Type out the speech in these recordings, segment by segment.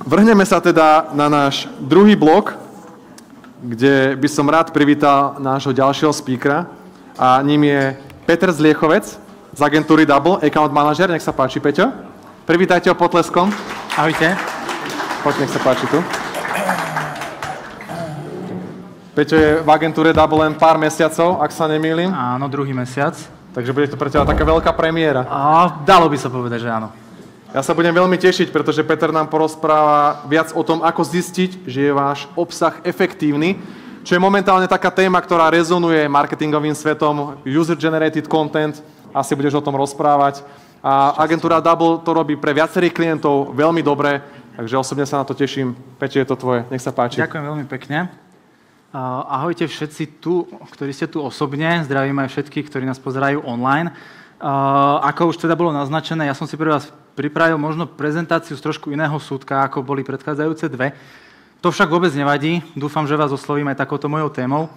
Vrhneme sa teda na náš druhý blok, kde by som rád privítal nášho ďalšieho speakera a ním je Peter Zliechovec z agentúry Double, account manager. Nech sa páči, Peťo. Privítajte ho potleskom. Ahojte. Poď, nech sa páči tu. Peťo je v agentúre Double len pár mesiacov, ak sa nemýlim. Áno, druhý mesiac. Takže bude to pre teba taká veľká premiéra. Dalo by sa povedať, že áno. Ja sa budem veľmi tešiť, pretože Peter nám porozpráva viac o tom, ako zistiť, že je váš obsah efektívny, čo je momentálne taká téma, ktorá rezonuje marketingovým svetom, user-generated content, asi budeš o tom rozprávať. A agentúra Double to robí pre viacerých klientov veľmi dobre, takže osobne sa na to teším. Peťo, je to tvoje, nech sa páči. Ďakujem veľmi pekne. Ahojte všetci tu, ktorí ste tu osobne, zdravím aj všetkých, ktorí nás pozerajú online. Ako už teda bolo naznačené, ja som si pre vás pripravil možno prezentáciu z trošku iného súdka, ako boli predchádzajúce dve. To však vôbec nevadí, dúfam, že vás oslovím aj takouto mojou témou.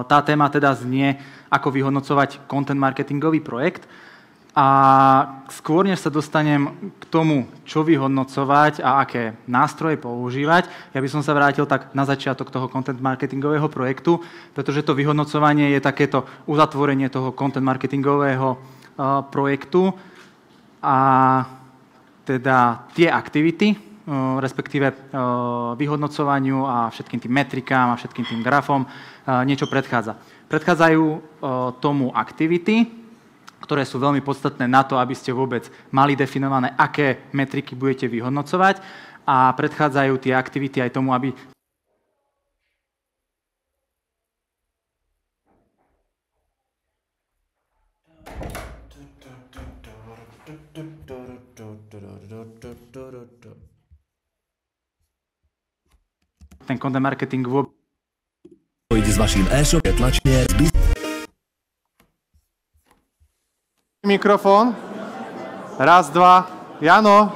Tá téma teda znie, ako vyhodnocovať content marketingový projekt. A skôr, než sa dostanem k tomu, čo vyhodnocovať a aké nástroje používať, ja by som sa vrátil tak na začiatok toho content marketingového projektu, pretože to vyhodnocovanie je takéto uzatvorenie toho content marketingového projektu a teda tie aktivity, respektíve vyhodnocovaniu a všetkým tým metrikám a všetkým tým grafom niečo predchádza. Predchádzajú tomu aktivity, ktoré sú veľmi podstatné na to, aby ste vôbec mali definované, aké metriky budete vyhodnocovať a predchádzajú tie aktivity aj tomu, aby ten content marketing vôbec s vaším e-shop tlačne Mikrofón. Raz, dva. Jano.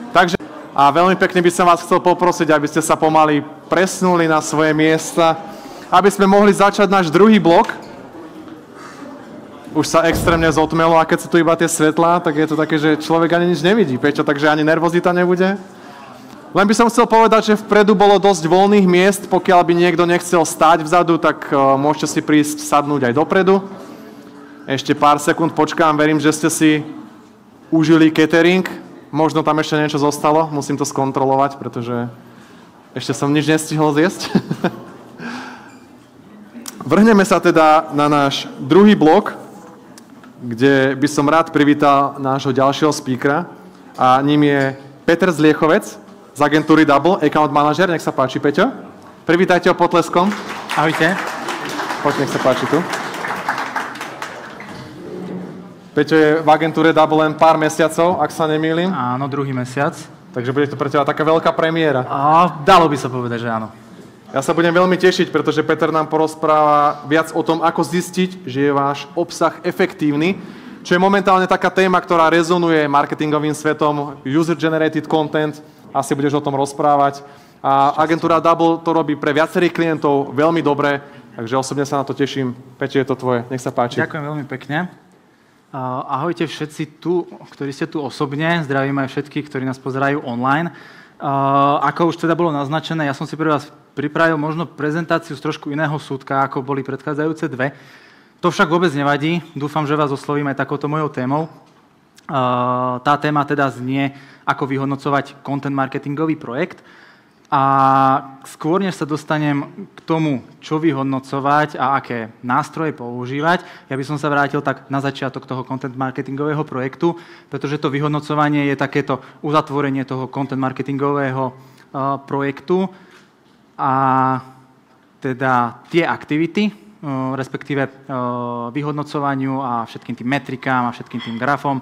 Takže a veľmi pekne by som vás chcel poprosiť, aby ste sa pomaly presnuli na svoje miesta, aby sme mohli začať náš druhý blok. Už sa extrémne zotmelo a keď sú tu iba tie svetlá, tak je to také, že človek ani nič nevidí, Peťo, takže ani nervozita nebude. Len by som chcel povedať, že vpredu bolo dosť voľných miest, pokiaľ by niekto nechcel stáť vzadu, tak môžete si prísť sadnúť aj dopredu. Ešte pár sekúnd počkám, verím, že ste si užili catering. Možno tam ešte niečo zostalo, musím to skontrolovať, pretože ešte som nič nestihol zjesť. Vrhneme sa teda na náš druhý blok, kde by som rád privítal nášho ďalšieho speakera a ním je Peter Zliechovec z agentúry Double, account manager. Nech sa páči, Peťo. Privítajte ho potleskom. Ahojte. Poď, nech sa páči tu. Peťo je v agentúre Double len pár mesiacov, ak sa nemýlim. Áno, druhý mesiac. Takže bude to pre teba taká veľká premiéra. Dalo by sa povedať, že áno. Ja sa budem veľmi tešiť, pretože Peter nám porozpráva viac o tom, ako zistiť, že je váš obsah efektívny, čo je momentálne taká téma, ktorá rezonuje marketingovým svetom, user-generated content, asi budeš o tom rozprávať. A agentúra Double to robí pre viacerých klientov veľmi dobre, takže osobne sa na to teším. Peťo, je to tvoje, nech sa páči. Ďakujem veľmi pekne. Ahojte všetci tu, ktorí ste tu osobne, zdravím aj všetkých, ktorí nás pozerajú online. Ako už teda bolo naznačené, ja som si pre vás pripravil možno prezentáciu z trošku iného súdka, ako boli predchádzajúce dve. To však vôbec nevadí, dúfam, že vás oslovím aj takouto mojou témou. Tá téma teda znie, ako vyhodnocovať content marketingový projekt. A skôr, než sa dostanem k tomu, čo vyhodnocovať a aké nástroje používať, ja by som sa vrátil tak na začiatok toho content marketingového projektu, pretože to vyhodnocovanie je takéto uzatvorenie toho content marketingového projektu a teda tie aktivity, respektíve vyhodnocovaniu a všetkým tým metrikám a všetkým tým grafom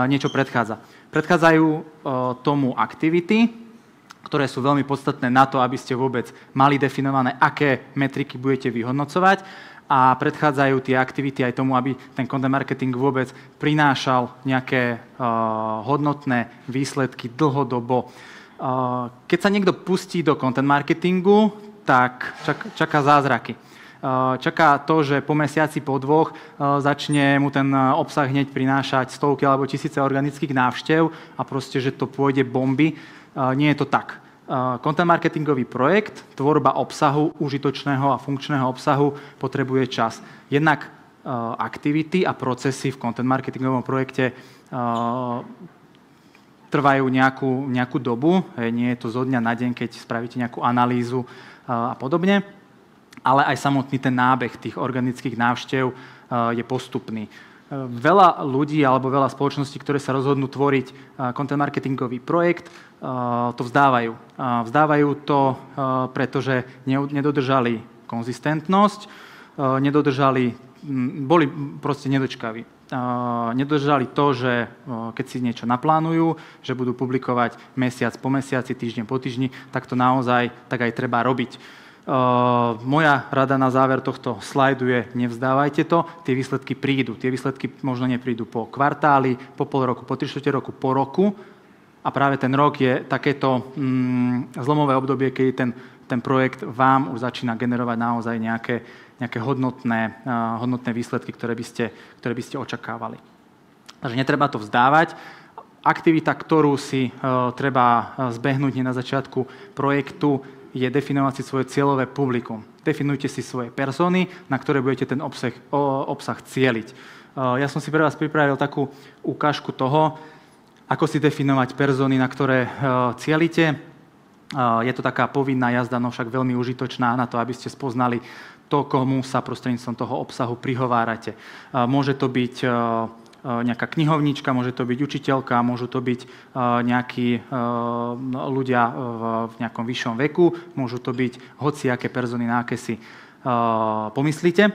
niečo predchádza. Predchádzajú tomu aktivity, ktoré sú veľmi podstatné na to, aby ste vôbec mali definované, aké metriky budete vyhodnocovať a predchádzajú tie aktivity aj tomu, aby ten content marketing vôbec prinášal nejaké hodnotné výsledky dlhodobo. Keď sa niekto pustí do content marketingu, tak čaká zázraky. Čaká to, že po mesiaci, po dvoch začne mu ten obsah hneď prinášať stovky alebo tisíce organických návštev a proste, že to pôjde bomby. Nie je to tak. Content marketingový projekt, tvorba obsahu, užitočného a funkčného obsahu potrebuje čas. Jednak aktivity a procesy v content marketingovom projekte trvajú nejakú dobu. Nie je to zo dňa na deň, keď spravíte nejakú analýzu a podobne. Ale aj samotný ten nábeh tých organických návštev je postupný. Veľa ľudí alebo veľa spoločností, ktoré sa rozhodnú tvoriť content marketingový projekt, to vzdávajú. Vzdávajú to, pretože nedodržali konzistentnosť, boli proste nedočkaví. Nedodržali to, že keď si niečo naplánujú, že budú publikovať mesiac po mesiaci, týždeň po týždni, tak to naozaj tak aj treba robiť. Moja rada na záver tohto slajdu je, nevzdávajte to, tie výsledky prídu. Tie výsledky možno neprídu po kvartáli, po pol roku, po 3/4 roku, po roku. A práve ten rok je takéto zlomové obdobie, keď ten projekt vám už začína generovať naozaj nejaké hodnotné výsledky, ktoré by ste očakávali. Takže netreba to vzdávať. Aktivita, ktorú si treba zbehnúť na začiatku projektu, je definovať si svoje cieľové publikum. Definujte si svoje persony, na ktoré budete ten obsah cieliť. Ja som si pre vás pripravil takú ukážku toho, ako si definovať persony, na ktoré cielite. Je to taká povinná jazda, no však veľmi užitočná na to, aby ste spoznali to, komu sa prostredníctvom toho obsahu prihovárate. Môže to byť nejaká knihovnička, môže to byť učiteľka, môžu to byť nejakí ľudia v nejakom vyššom veku, môžu to byť hociaké persony, na aké si pomyslíte.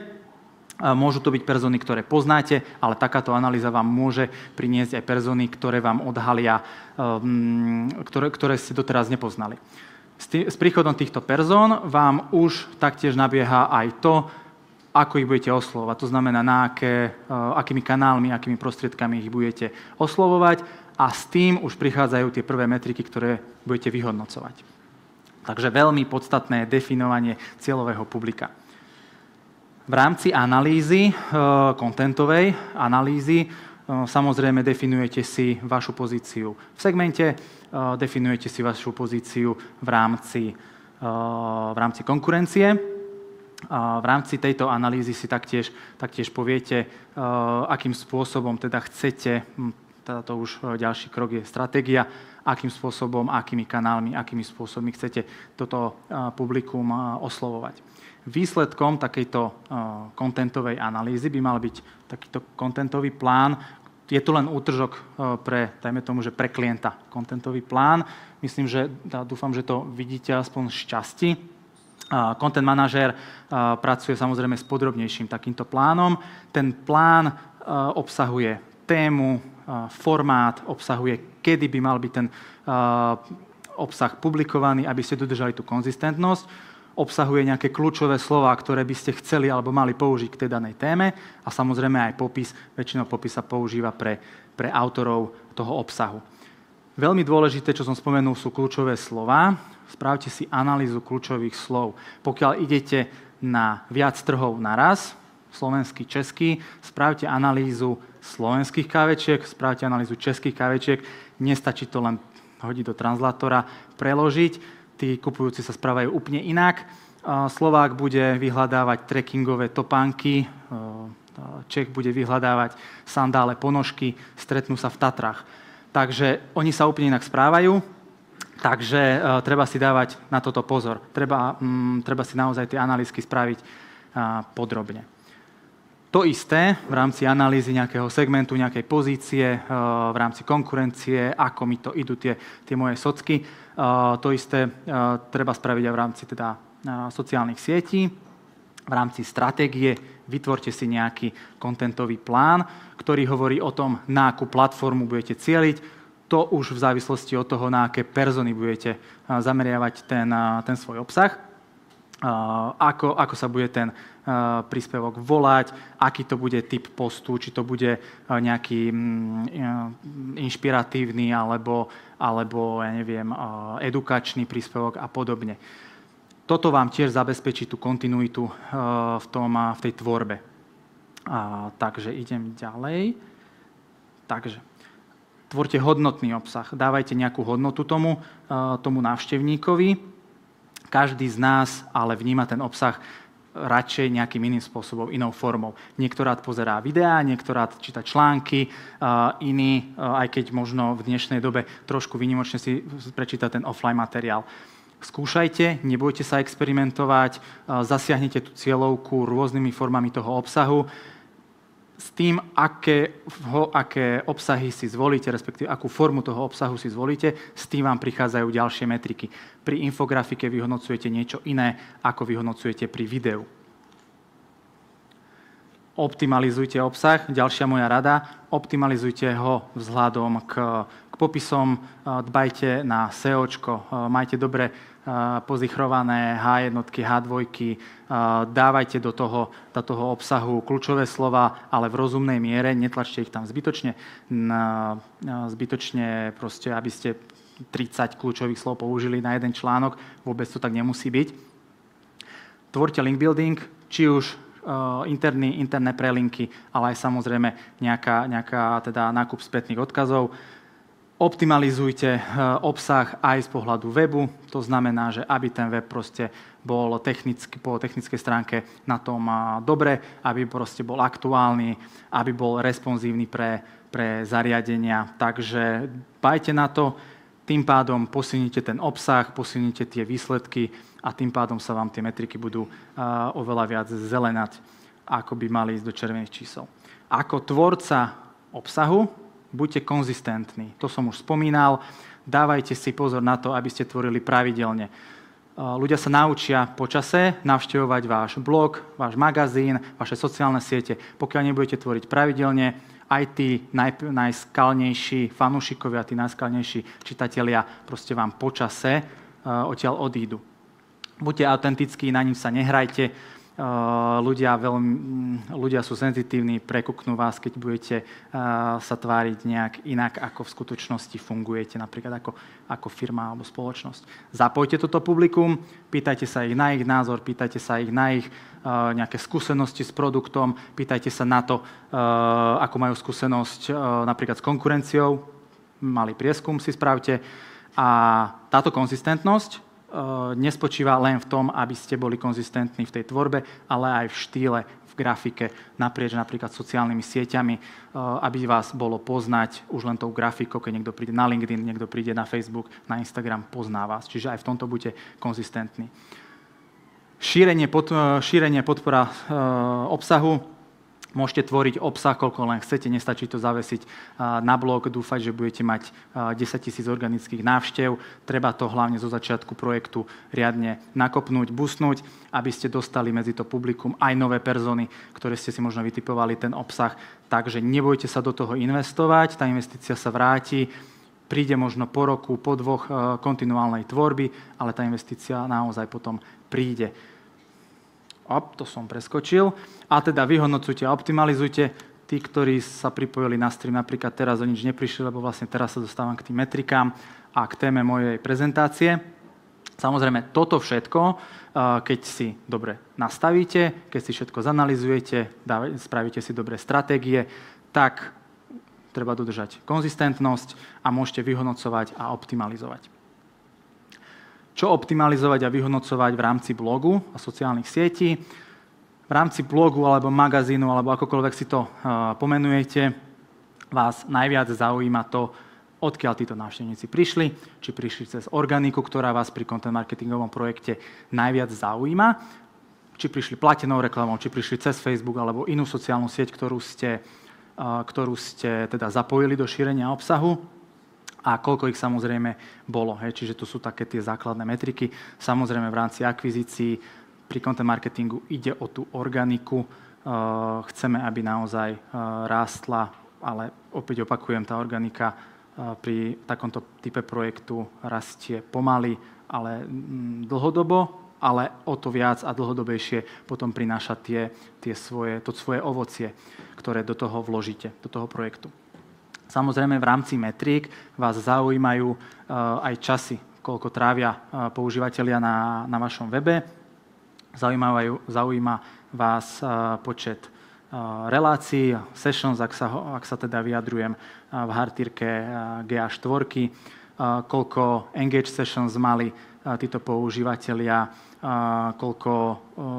Môžu to byť persony, ktoré poznáte, ale takáto analýza vám môže priniesť aj persony, ktoré vám odhalia, ktoré ste doteraz nepoznali. S príchodom týchto persón vám už taktiež nabieha aj to, ako ich budete oslovovať. To znamená, akými kanálmi, akými prostriedkami ich budete oslovovať a s tým už prichádzajú tie prvé metriky, ktoré budete vyhodnocovať. Takže veľmi podstatné je definovanie cieľového publika. V rámci analýzy, kontentovej analýzy, samozrejme definujete si vašu pozíciu v segmente, definujete si vašu pozíciu v rámci konkurencie. V rámci tejto analýzy si taktiež poviete, akým spôsobom teda chcete, teda to už ďalší krok je stratégia, akým spôsobom, akými kanálmi, akými spôsobmi chcete toto publikum oslovovať. Výsledkom takejto kontentovej analýzy by mal byť takýto kontentový plán. Je to len útržok dajme tomu, že pre klienta kontentový plán. Myslím, že dúfam, že to vidíte aspoň z časti. Content manažér pracuje samozrejme s podrobnejším takýmto plánom. Ten plán obsahuje tému, formát, obsahuje, kedy by mal byť ten obsah publikovaný, aby ste dodržali tú konzistentnosť. Obsahuje nejaké kľúčové slová, ktoré by ste chceli alebo mali použiť k tej danej téme a samozrejme aj popis. Väčšinou popis sa používa pre autorov toho obsahu. Veľmi dôležité, čo som spomenul, sú kľúčové slová. Spravte si analýzu kľúčových slov. Pokiaľ idete na viac trhov naraz, slovenský, český, spravte analýzu slovenských kávečiek, spravte analýzu českých kávečiek. Nestačí to len hodiť do translátora, preložiť. Tí kupujúci sa správajú úplne inak. Slovák bude vyhľadávať trekkingové topánky, Čech bude vyhľadávať sandále, ponožky, stretnú sa v Tatrách. Takže oni sa úplne inak správajú. Takže treba si dávať na toto pozor. Treba si naozaj tie analýzky spraviť podrobne. To isté v rámci analýzy nejakého segmentu, nejakej pozície, v rámci konkurencie, ako mi to idú tie moje socky. To isté treba spraviť aj v rámci sociálnych sietí. V rámci stratégie vytvorte si nejaký kontentový plán, ktorý hovorí o tom, na akú platformu budete cieliť. To už v závislosti od toho, na aké persony budete zameriavať ten svoj obsah. Ako sa bude ten príspevok volať, aký to bude typ postu, či to bude nejaký inšpiratívny alebo ja neviem, edukačný príspevok a podobne. Toto vám tiež zabezpečí tú kontinuitu v tej tvorbe. Takže idem ďalej. Takže tvorte hodnotný obsah. Dávajte nejakú hodnotu tomu návštevníkovi. Každý z nás ale vníma ten obsah radšej nejakým iným spôsobom, inou formou. Niekto rád pozerá videá, niekto rád číta články, iný, aj keď možno v dnešnej dobe trošku výnimočne si prečíta ten offline materiál. Skúšajte, nebojte sa experimentovať, zasiahnite tú cieľovku rôznymi formami toho obsahu. S tým, aké obsahy si zvolíte, respektíve akú formu toho obsahu si zvolíte, s tým vám prichádzajú ďalšie metriky. Pri infografike vyhodnocujete niečo iné, ako vyhodnocujete pri videu. Optimalizujte obsah. Ďalšia moja rada, optimalizujte ho vzhľadom k popisom, dbajte na SEOčko, majte dobre pozichrované H1, H2, dávajte do toho obsahu kľúčové slova, ale v rozumnej miere, netlačte ich tam zbytočne proste, aby ste 30 kľúčových slov použili na jeden článok, vôbec to tak nemusí byť. Tvorte link building, či už interné prelinky, ale aj samozrejme nejaká teda nákup spätných odkazov. Optimalizujte obsah aj z pohľadu webu, to znamená, že aby ten web proste bol po technickej stránke na tom dobre, aby proste bol aktuálny, aby bol responsívny pre zariadenia. Takže dbajte na to, tým pádom posilnite ten obsah, posilnite tie výsledky a tým pádom sa vám tie metriky budú oveľa viac zelenať, ako by mali ísť do červených čísel. Ako tvorca obsahu buďte konzistentní. To som už spomínal. Dávajte si pozor na to, aby ste tvorili pravidelne. Ľudia sa naučia počase navštevovať váš blog, váš magazín, vaše sociálne siete. Pokiaľ nebudete tvoriť pravidelne, aj tí najskalnejší fanúšikovia, tí najskalnejší čitatelia proste vám počase odtiaľ odídu. Buďte autentickí, na ním sa nehrajte. Ľudia sú senzitívni, prekuknú vás, keď budete sa tváriť nejak inak, ako v skutočnosti fungujete, napríklad ako firma alebo spoločnosť. Zapojte toto publikum, pýtajte sa ich na ich názor, pýtajte sa ich na ich nejaké skúsenosti s produktom, pýtajte sa na to, ako majú skúsenosť napríklad s konkurenciou, malý prieskum si spravte. A táto konzistentnosť nespočíva len v tom, aby ste boli konzistentní v tej tvorbe, ale aj v štýle, v grafike, naprieč napríklad sociálnymi sieťami, aby vás bolo poznať už len tou grafikou, keď niekto príde na LinkedIn, niekto príde na Facebook, na Instagram, pozná vás. Čiže aj v tomto buďte konzistentní. Šírenie, podpora obsahu. Môžete tvoriť obsah, koľko len chcete, nestačí to zavesiť na blog, dúfať, že budete mať 10 000 organických návštev. Treba to hlavne zo začiatku projektu riadne nakopnúť, boostnúť, aby ste dostali medzi to publikum aj nové persony, ktoré ste si možno vytipovali ten obsah. Takže nebojte sa do toho investovať, tá investícia sa vráti, príde možno po roku, po 2 kontinuálnej tvorby, ale tá investícia naozaj potom príde. To som preskočil. A teda vyhodnocujte a optimalizujte. Tí, ktorí sa pripojili na stream, napríklad teraz o nič neprišli, lebo vlastne teraz sa dostávam k tým metrikám a k téme mojej prezentácie. Samozrejme, toto všetko, keď si dobre nastavíte, keď si všetko zanalizujete, spravíte si dobré stratégie, tak treba dodržať konzistentnosť a môžete vyhodnocovať a optimalizovať. Čo optimalizovať a vyhodnocovať v rámci blogu a sociálnych sietí. V rámci blogu alebo magazínu, alebo akokoľvek si to pomenujete, vás najviac zaujíma to, odkiaľ títo návštevníci prišli, či prišli cez organiku, ktorá vás pri content marketingovom projekte najviac zaujíma, či prišli platenou reklamou, či prišli cez Facebook alebo inú sociálnu sieť, ktorú ste teda zapojili do šírenia obsahu. A koľko ich samozrejme bolo. Čiže to sú také tie základné metriky. Samozrejme v rámci akvizícií pri content marketingu ide o tú organiku. Chceme, aby naozaj rástla, ale opäť opakujem, tá organika pri takomto type projektu rastie pomaly, ale dlhodobo, ale o to viac a dlhodobejšie potom prináša to svoje ovocie, ktoré do toho vložíte, do toho projektu. Samozrejme, v rámci metrík vás zaujímajú aj časy koľko trávia používatelia na vašom webe. Zaujíma vás počet relácií, sessions, ak sa teda vyjadrujem v hardtírke GA4, koľko engage sessions mali títo používatelia,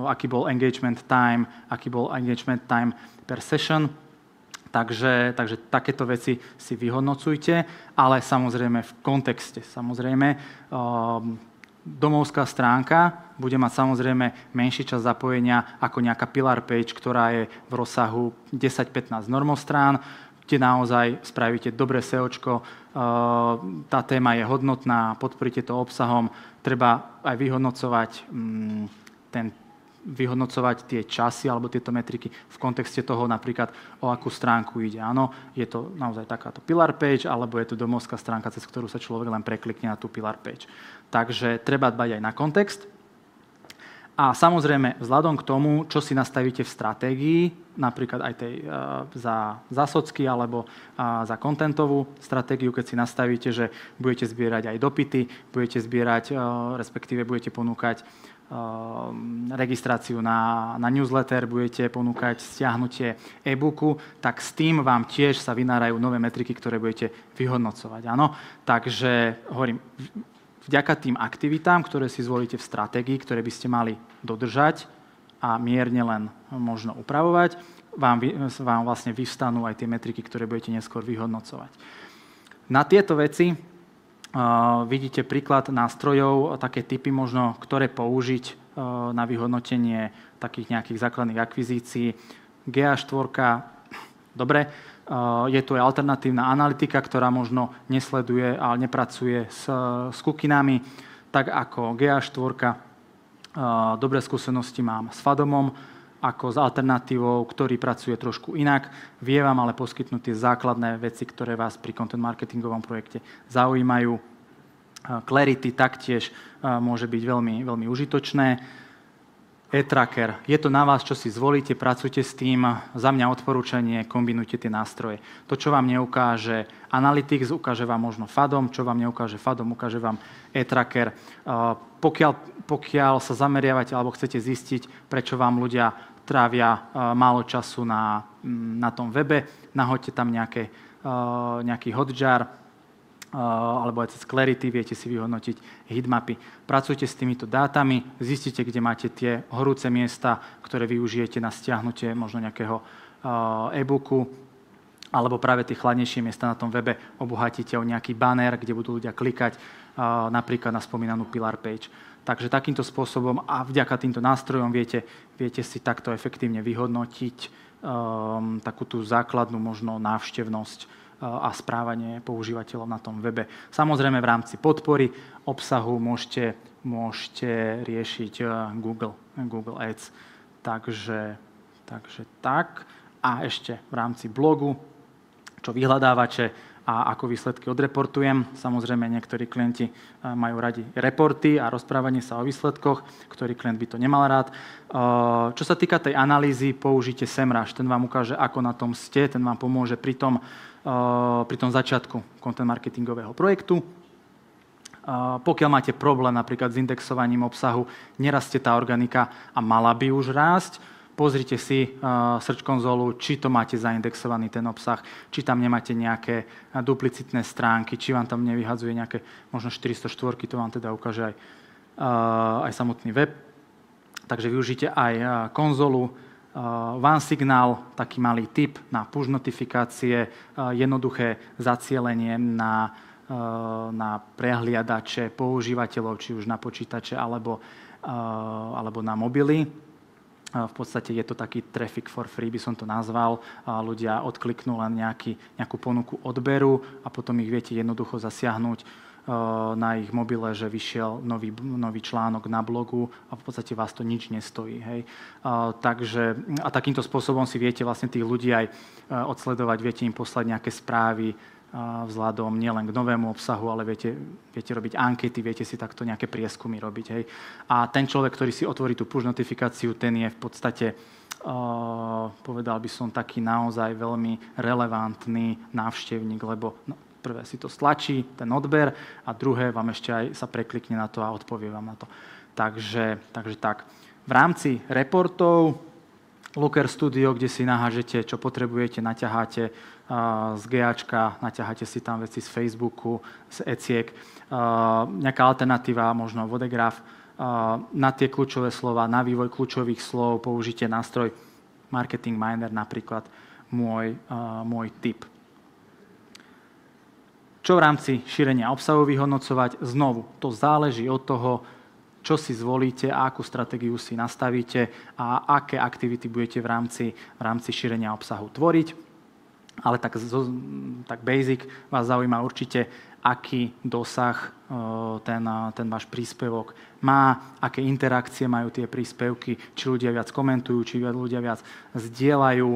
aký bol engagement time per session. Takže takéto veci si vyhodnocujte, ale samozrejme v kontexte. Samozrejme, domovská stránka bude mať samozrejme menší čas zapojenia ako nejaká pillar page, ktorá je v rozsahu 10-15 normostrán, kde naozaj spravíte dobré SEOčko, tá téma je hodnotná, podporíte to obsahom, treba aj vyhodnocovať tie časy alebo tieto metriky v kontexte toho napríklad, o akú stránku ide. Áno, je to naozaj takáto pillar page, alebo je to domovská stránka, cez ktorú sa človek len preklikne na tú pillar page. Takže treba dbať aj na kontext. A samozrejme, vzhľadom k tomu, čo si nastavíte v stratégii, napríklad aj tej za socky alebo za kontentovú stratégiu, keď si nastavíte, že budete zbierať aj dopyty, budete zbierať, respektíve budete ponúkať registráciu na newsletter, budete ponúkať stiahnutie e-booku, tak s tým vám tiež sa vynárajú nové metriky, ktoré budete vyhodnocovať. Áno? Takže hovorím, vďaka tým aktivitám, ktoré si zvolíte v stratégii, ktoré by ste mali dodržať a mierne len možno upravovať, vám vlastne vyvstanú aj tie metriky, ktoré budete neskôr vyhodnocovať. Na tieto veci vidíte príklad nástrojov, také typy možno, ktoré použiť na vyhodnotenie takých nejakých základných akvizícií. GA4, dobre, je tu aj alternatívna analytika, ktorá možno nesleduje, ale nepracuje s cookinami, tak ako GA4. Dobré skúsenosti mám s Fadomom, ako s alternatívou, ktorý pracuje trošku inak. Vie vám ale poskytnúť tie základné veci, ktoré vás pri content marketingovom projekte zaujímajú. Clarity taktiež môže byť veľmi, veľmi užitočné. E-tracker. Je to na vás, čo si zvolíte, pracujte s tým. Za mňa odporúčanie, kombinujte tie nástroje. To, čo vám neukáže Analytics, ukáže vám možno Fadom, čo vám neukáže Fadom, ukáže vám e-tracker. Pokiaľ sa zameriavate alebo chcete zistiť, prečo vám ľudia trávia málo času na tom webe, nahoďte tam nejaký hotjar, alebo aj cez Clarity viete si vyhodnotiť heatmapy. Pracujte s týmito dátami, zistite, kde máte tie horúce miesta, ktoré využijete na stiahnutie možno nejakého e-booku, alebo práve tie chladnejšie miesta na tom webe obohatíte o nejaký banner, kde budú ľudia klikať napríklad na spomínanú pillar page. Takže takýmto spôsobom a vďaka týmto nástrojom viete si takto efektívne vyhodnotiť takú tú základnú možno návštevnosť a správanie používateľov na tom webe. Samozrejme v rámci podpory obsahu môžete riešiť Google Ads. Takže tak. A ešte v rámci blogu, čo vyhľadávače a ako výsledky odreportujem. Samozrejme, niektorí klienti majú radi reporty a rozprávanie sa o výsledkoch, ktorý klient by to nemal rád. Čo sa týka tej analýzy, použite SEMrush. Ten vám ukáže, ako na tom ste, ten vám pomôže pri tom začiatku content marketingového projektu. Pokiaľ máte problém napríklad s indexovaním obsahu, nerastie tá organika a mala by už rásť, pozrite si Search konzolu, či to máte zaindexovaný ten obsah, či tam nemáte nejaké duplicitné stránky, či vám tam nevyhadzuje nejaké možno 404, to vám teda ukáže aj samotný web. Takže využite aj konzolu. OneSignal, taký malý tip na push notifikácie, jednoduché zacielenie na prehliadače používateľov, či už na počítače alebo na mobily. V podstate je to taký traffic for free, by som to nazval. Ľudia odkliknú len nejakú ponuku odberu a potom ich viete jednoducho zasiahnuť na ich mobile, že vyšiel nový článok na blogu a v podstate vás to nič nestojí. Hej. Takže takýmto spôsobom si viete vlastne tých ľudí aj odsledovať, viete im poslať nejaké správy vzhľadom nielen k novému obsahu, ale viete robiť ankety, viete si takto nejaké prieskumy robiť. Hej. A ten človek, ktorý si otvorí tú push notifikáciu, ten je v podstate, povedal by som, taký naozaj veľmi relevantný návštevník, lebo prvé si to stlačí, ten odber, a druhé vám ešte aj sa preklikne na to a odpovie vám na to. Takže tak. V rámci reportov Looker Studio, kde si nahážete, čo potrebujete, naťaháte z GAčka, naťaháte si tam veci z Facebooku, z Eciek, nejaká alternatíva, možno Vodegraph, na tie kľúčové slova, na vývoj kľúčových slov použite nástroj Marketing Miner, napríklad môj tip. Čo v rámci šírenia obsahu vyhodnocovať? Znovu, to záleží od toho, čo si zvolíte a akú stratégiu si nastavíte a aké aktivity budete v rámci šírenia obsahu tvoriť. Ale tak basic vás zaujíma určite, aký dosah ten váš príspevok má, aké interakcie majú tie príspevky, či ľudia viac komentujú, či ľudia viac zdieľajú,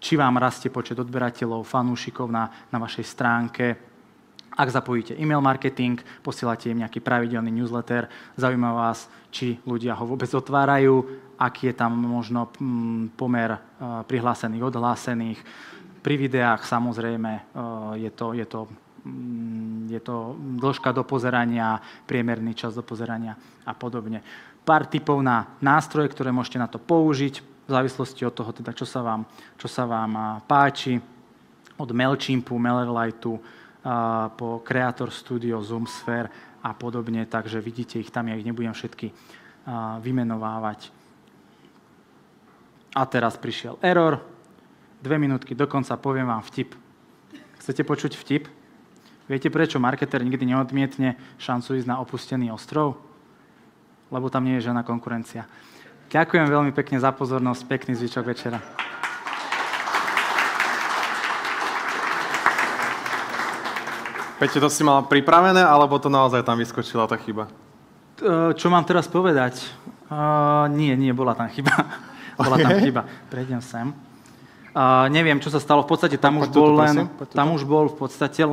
či vám rastie počet odberateľov, fanúšikov na vašej stránke. Ak zapojíte e-mail marketing, posielate im nejaký pravidelný newsletter, zaujíma vás, či ľudia ho vôbec otvárajú, aký je tam možno pomer prihlásených, odhlásených. Pri videách samozrejme je to dĺžka do pozerania, priemerný čas do pozerania a podobne. Pár tipov na nástroje, ktoré môžete na to použiť, v závislosti od toho, teda, čo sa vám páči, od Mailchimpu, MailerLightu, po Creator Studio, Zoomsphere a podobne, takže vidíte ich tam, ja ich nebudem všetky vymenovávať. A teraz prišiel error. 2 minútky dokonca poviem vám vtip. Chcete počuť vtip? Viete, prečo marketer nikdy neodmietne šancu ísť na opustený ostrov? Lebo tam nie je žiadna konkurencia. Ďakujem veľmi pekne za pozornosť, pekný zvyšok večera. Peťo, to si mal pripravené, alebo to naozaj tam vyskočila tá chyba? Čo mám teraz povedať? Nie, bola tam chyba. Bola tam chyba. Prejdem sem. Neviem, čo sa stalo. V podstate tam už bol v podstate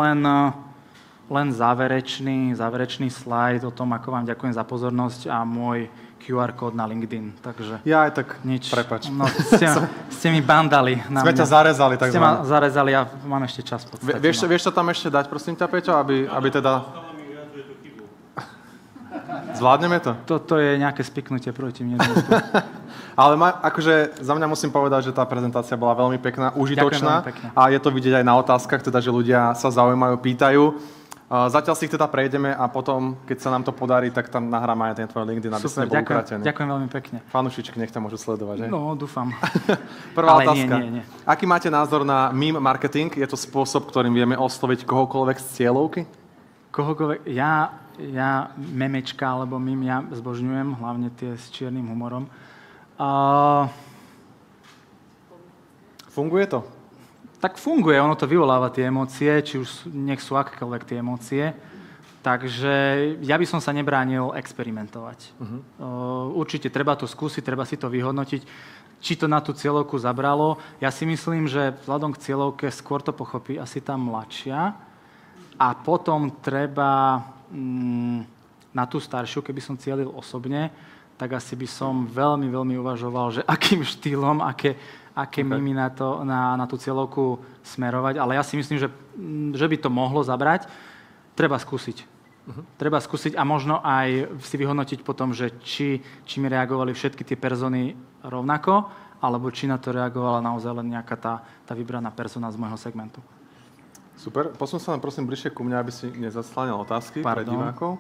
len záverečný slajd o tom, ako vám ďakujem za pozornosť a môj QR kód na LinkedIn. Takže ja aj tak, nič. Prepáč. No, ste mi bandali na mňa. Sme ťa zarezali, tak Ste ma zarezali a mám ešte čas. Vieš to tam ešte dať, prosím ťa, Peťo, aby teda... Zvládneme to? Toto je nejaké spiknutie proti mne. Ale akože za mňa musím povedať, že tá prezentácia bola veľmi pekná, užitočná a je to vidieť aj na otázkach, teda, že ľudia sa zaujímajú, pýtajú. Zatiaľ si ich teda prejdeme a potom, keď sa nám to podarí, tak tam nahráme aj ten tvoj LinkedIn, aby si nebol ukratený. Ďakujem veľmi pekne. Fanúšičky nech ťa môžu sledovať, že? No, dúfam. Prvá otázka. Nie. Aký máte názor na meme marketing? Je to spôsob, ktorým vieme osloviť kohokoľvek z cieľovky? Kohokoľvek? Ja memečka alebo meme ja zbožňujem, hlavne tie s čiernym humorom. Funguje to? Tak funguje, ono to vyvoláva tie emócie, či už nech sú akékoľvek tie emócie. Takže ja by som sa nebránil experimentovať. Určite treba to skúsiť, treba si to vyhodnotiť, či to na tú cieľovku zabralo. Ja si myslím, že vzhľadom k cieľovke skôr to pochopí asi tá mladšia. A potom treba na tú staršiu, keby som cielil osobne, tak asi by som veľmi, veľmi uvažoval, že akým štýlom, aké mimi na tú cieľovku smerovať. Ale ja si myslím, že by to mohlo zabrať. Treba skúsiť. Treba skúsiť a možno aj si vyhodnotiť potom, že či mi reagovali všetky tie persony rovnako, alebo či na to reagovala naozaj len nejaká tá vybraná persona z môjho segmentu. Super. Posun sa len prosím bližšie ku mňa, aby si nezasláňal otázky pre divákov.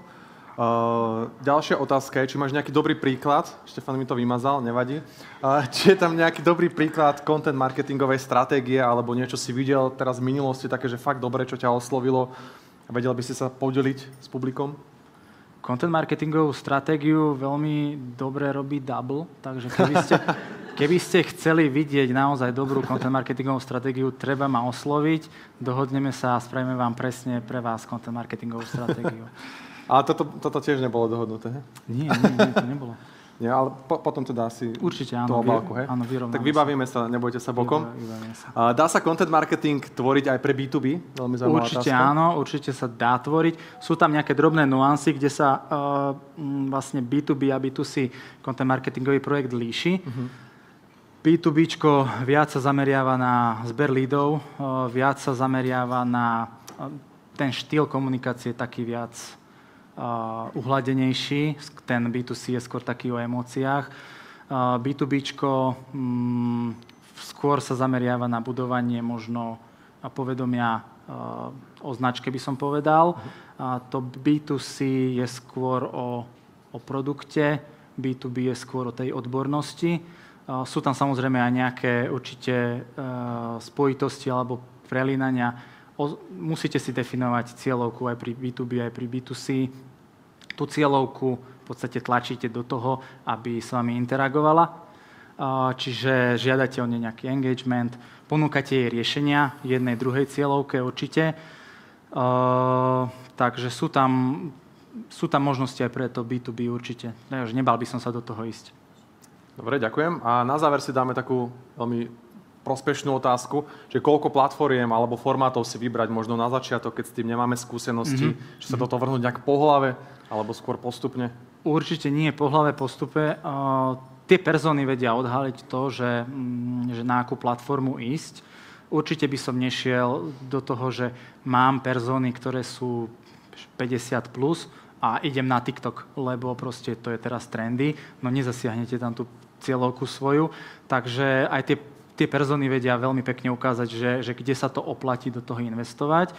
Ďalšia otázka je, či máš nejaký dobrý príklad, Štefan mi to vymazal, nevadí, či je tam nejaký dobrý príklad content marketingovej stratégie, alebo niečo si videl teraz v minulosti, také, že fakt dobre, čo ťa oslovilo, a vedel by si sa podeliť s publikom? Content marketingovú stratégiu veľmi dobre robí Double, takže keby ste chceli vidieť naozaj dobrú content marketingovú stratégiu, treba ma osloviť, dohodneme sa a spravíme vám presne pre vás content marketingovú stratégiu. Ale toto tiež nebolo dohodnuté, he? Nie, to nebolo. Nie, ale potom teda asi určite áno, tú obálku, he? Áno, vyrovnáme. Tak vybavíme sa, nebojte sa bokom. Dá sa content marketing tvoriť aj pre B2B? Veľmi zaujímavá určite otázka. Áno, určite sa dá tvoriť. Sú tam nejaké drobné nuancy, kde sa vlastne B2B a B2C content marketingový projekt líši. B2Bčko viac sa zameriava na zber lídov, viac sa zameriava na ten štýl komunikácie, taký viac uhladenejší. Ten B2C je skôr taký o emóciách. B2Bčko skôr sa zameriava na budovanie možno povedomia o značke, by som povedal. To B2C je skôr o produkte, B2B je skôr o tej odbornosti. Sú tam samozrejme aj nejaké určite spojitosti alebo prelínania. Musíte si definovať cieľovku aj pri B2B, aj pri B2C. Tú cieľovku v podstate tlačíte do toho, aby s vami interagovala. Čiže žiadate o nej nejaký engagement, ponúkate jej riešenia jednej, druhej cieľovke určite. Takže sú tam možnosti aj pre to B2B určite. Takže nebal by som sa do toho ísť. Dobre, ďakujem. A na záver si dáme takú veľmi prospešnú otázku, že koľko platformiem alebo formátov si vybrať možno na začiatok, keď s tým nemáme skúsenosti, či sa do toho vrhnúť nejak po hlave alebo skôr postupne? Určite nie po hlave, postupe. Tie persony vedia odhaliť to, že na akú platformu ísť. Určite by som nešiel do toho, že mám persony, ktoré sú 50 plus a idem na TikTok, lebo proste to je teraz trendy, no nezasiahnete tam tú cieľovku svoju. Takže aj tie persony vedia veľmi pekne ukázať, že kde sa to oplatí do toho investovať.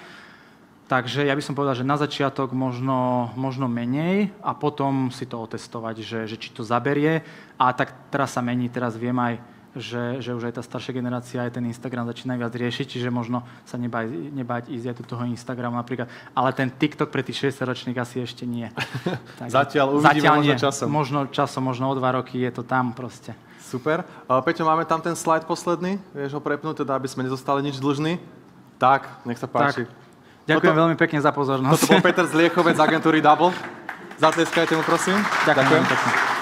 Takže ja by som povedal, že na začiatok možno menej a potom si to otestovať, že či to zaberie. A tak teraz sa mení, teraz viem aj, že už aj tá staršia generácia, aj ten Instagram začína viac riešiť, čiže možno sa nebáť ísť aj do toho Instagramu napríklad. Ale ten TikTok pre tých 60-ročných asi ešte nie. Zatiaľ uvidíme časom. Možno o 2 roky je to tam proste. Super. Peťo, máme tam ten slajd posledný. Vieš ho prepnúť, teda, aby sme nezostali nič dlžní? Tak, nech sa páči. Tak. Ďakujem veľmi pekne za pozornosť. Toto bol Peter Zliechovec z agentúry Double. Zatleskajte mu, prosím. Ďakujem.